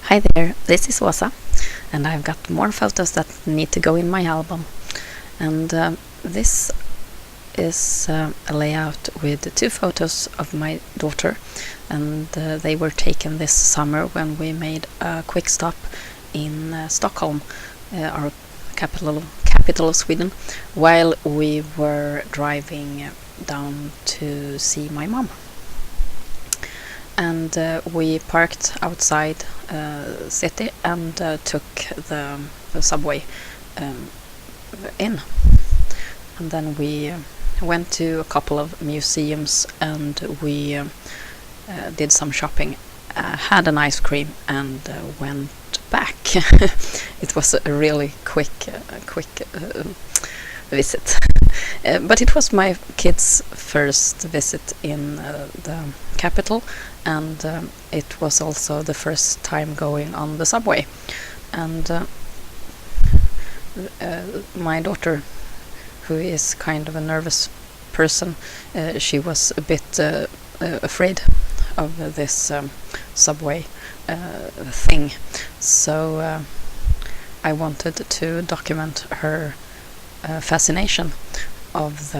Hi there, this is Åsa, and I've got more photos that need to go in my album. And this is a layout with 2 photos of my daughter, and they were taken this summer when we made a quick stop in Stockholm, our capital of Sweden, while we were driving down to see my mom. And we parked outside city and took the subway in. And then we went to a couple of museums and we did some shopping, had an ice cream and went back. It was a really quick visit. But it was my kids' first visit in the capital, and it was also the first time going on the subway. And my daughter, who is kind of a nervous person, she was a bit afraid of this subway thing. So I wanted to document her fascination of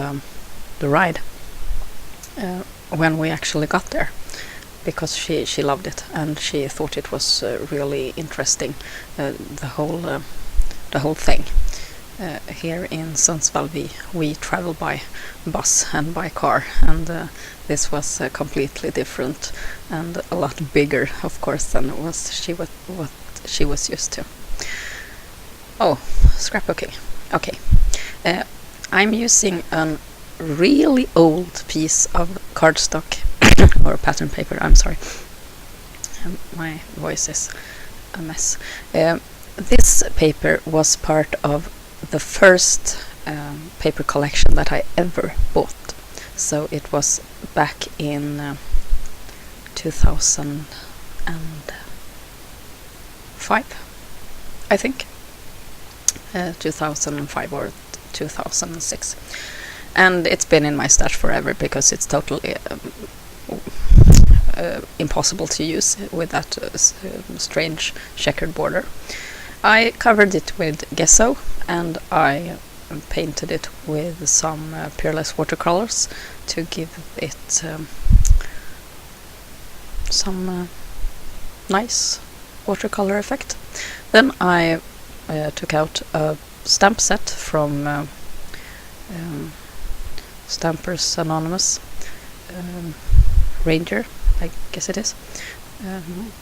the ride when we actually got there, because she loved it and she thought it was really interesting, the whole thing. Here in Sundsvall we travel by bus and by car, and this was completely different and a lot bigger, of course, than what she was used to. Oh, scrapbooking. Okay. I'm using a really old piece of cardstock or pattern paper. I'm sorry, my voice is a mess. This paper was part of the first paper collection that I ever bought. So it was back in 2005, I think. 2005 or 2006, and it's been in my stash forever because it's totally impossible to use with that strange checkered border. I covered it with gesso and I painted it with some peerless watercolors to give it some nice watercolor effect. Then I took out a stamp set from Stampers Anonymous, Ranger, I guess it is,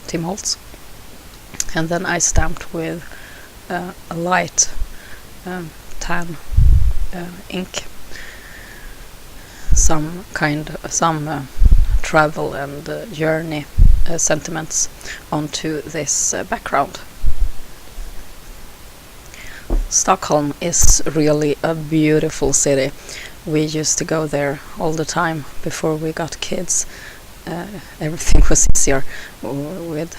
Tim Holtz, and then I stamped with a light tan ink some travel and journey sentiments onto this background. Stockholm is really a beautiful city. We used to go there all the time before we got kids. Everything was easier with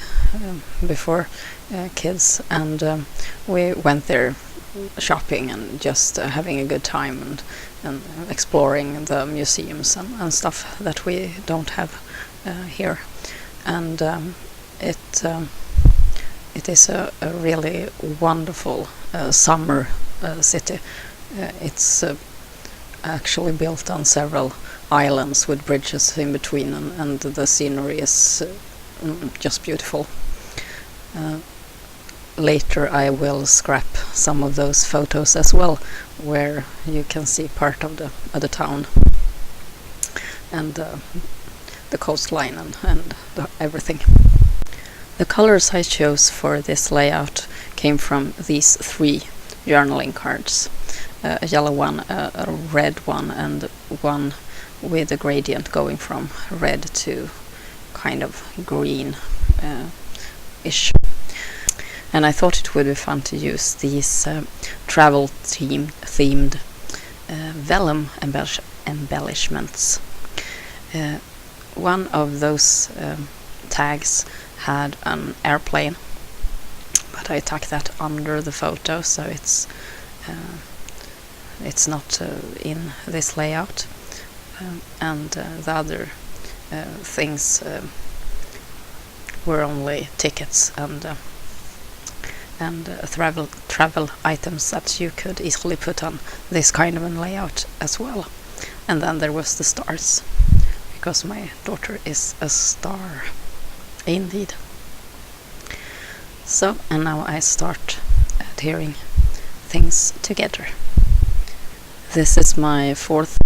before kids, and we went there shopping and just having a good time and exploring the museums and stuff that we don't have here. And it is a really wonderful summer city. It's actually built on several islands with bridges in between, and the scenery is just beautiful. Later I will scrap some of those photos as well, where you can see part of the town and the coastline and everything. The colors I chose for this layout came from these 3 journaling cards. A yellow one, a red one, and one with a gradient going from red to kind of green-ish. And I thought it would be fun to use these travel-themed vellum embellishments. One of those tags had an airplane, but I tucked that under the photo, so it's not in this layout. And the other things were only tickets and travel items that you could easily put on this kind of a layout as well. And then there was the stars, because my daughter is a star indeed. So, and now I start adhering things together. This is my fourth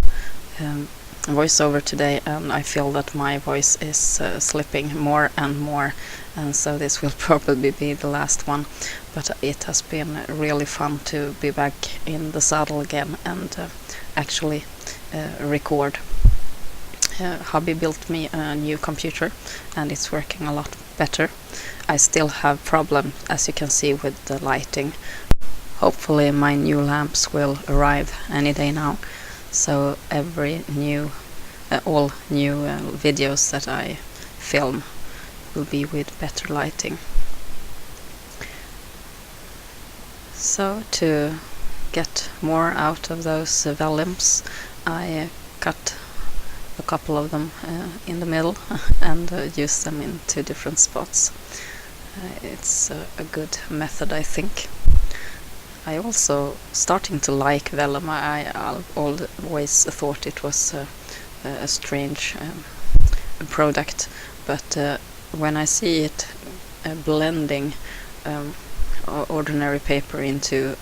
voiceover today, and I feel that my voice is slipping more and more, and so this will probably be the last one. But it has been really fun to be back in the saddle again and actually record. Hubby built me a new computer and it's working a lot better. I still have problems, as you can see, with the lighting. Hopefully my new lamps will arrive any day now, so all new videos that I film will be with better lighting. So to get more out of those vellums, I cut a couple of them in the middle and use them in 2 different spots. It's a good method, I think. I also starting to like vellum. I always thought it was a strange product, but when I see it blending ordinary paper into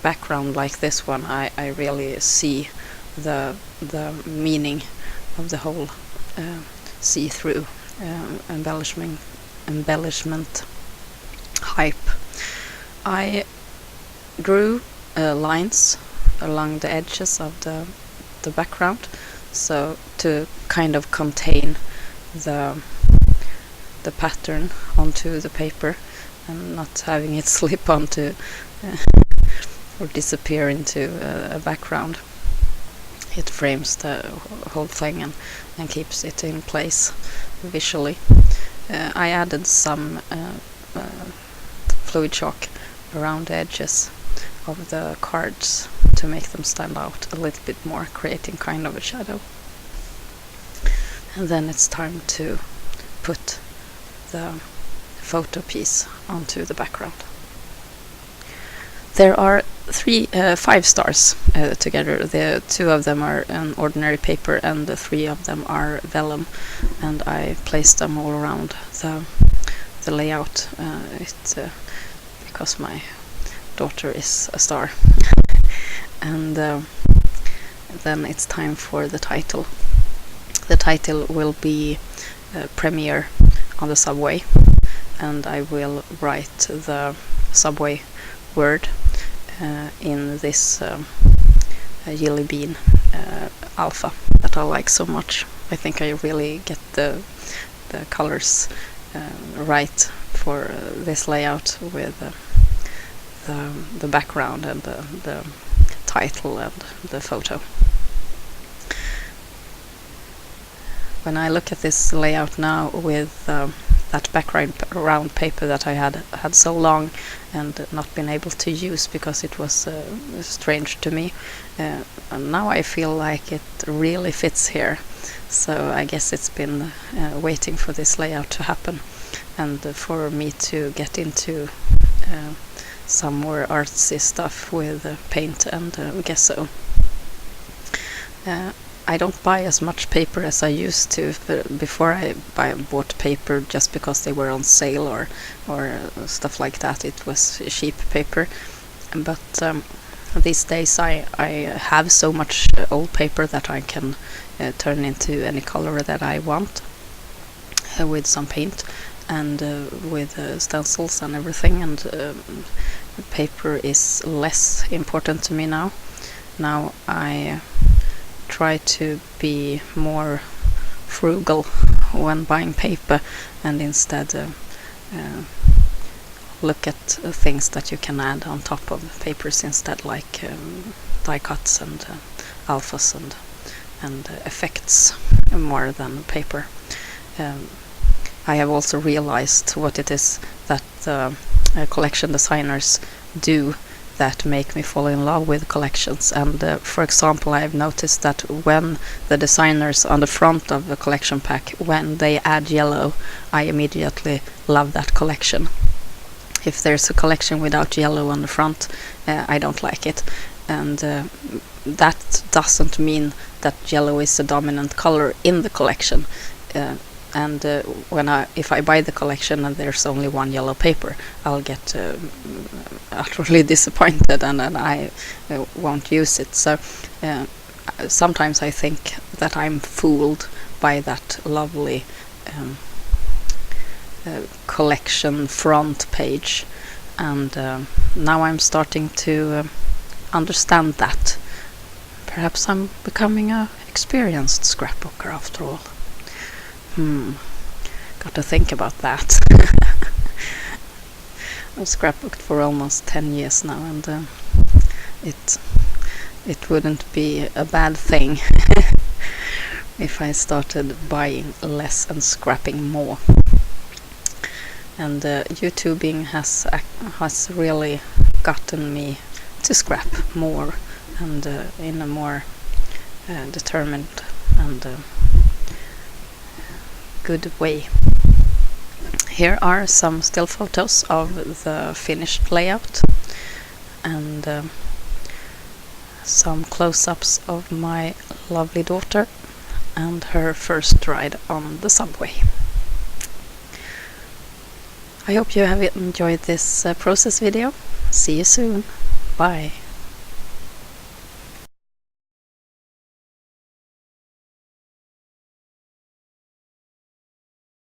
background like this one, I really see the meaning of the whole see-through embellishment hype. I drew lines along the edges of the background, so to kind of contain the pattern onto the paper and not having it slip onto or disappear into a background. It frames the whole thing and keeps it in place visually. I added some fluid chalk around the edges of the cards to make them stand out a little bit more, creating kind of a shadow. And then it's time to put the photo piece onto the background. There are 5 stars together. The 2 of them are an ordinary paper and the 3 of them are vellum, and I placed them all around the layout. Because my daughter is a star. And then it's time for the title. The title will be Premiär on the subway, and I will write the subway word in this Jelly Bean alpha that I like so much. I think I really get the colors right for this layout with the background and the title and the photo. When I look at this layout now with that background paper that I had so long and not been able to use because it was strange to me, and now I feel like it really fits here. So I guess it's been waiting for this layout to happen and for me to get into some more artsy stuff with paint and gesso. I don't buy as much paper as I used to. Before I bought paper just because they were on sale or stuff like that. It was cheap paper. But these days I have so much old paper that I can turn into any color that I want with some paint and with stencils and everything. And paper is less important to me now. Now I try to be more frugal when buying paper and instead look at things that you can add on top of papers instead, like die cuts and alphas and effects more than paper. I have also realized what it is that collection designers do that make me fall in love with collections. And for example, I've noticed that when the designers on the front of the collection pack, when they add yellow, I immediately love that collection. If there's a collection without yellow on the front, I don't like it. And that doesn't mean that yellow is a dominant color in the collection. And if I buy the collection and there's only one yellow paper, I'll get utterly disappointed, and I won't use it. So sometimes I think that I'm fooled by that lovely collection front page, and now I'm starting to understand that. Perhaps I'm becoming an experienced scrapbooker after all. Got to think about that. I've scrapbooked for almost 10 years now, and it wouldn't be a bad thing if I started buying less and scrapping more. And YouTubing has really gotten me to scrap more, and in a more determined and good way. Here are some still photos of the finished layout, and some close-ups of my lovely daughter and her first ride on the subway. I hope you have enjoyed this process video. See you soon. Bye.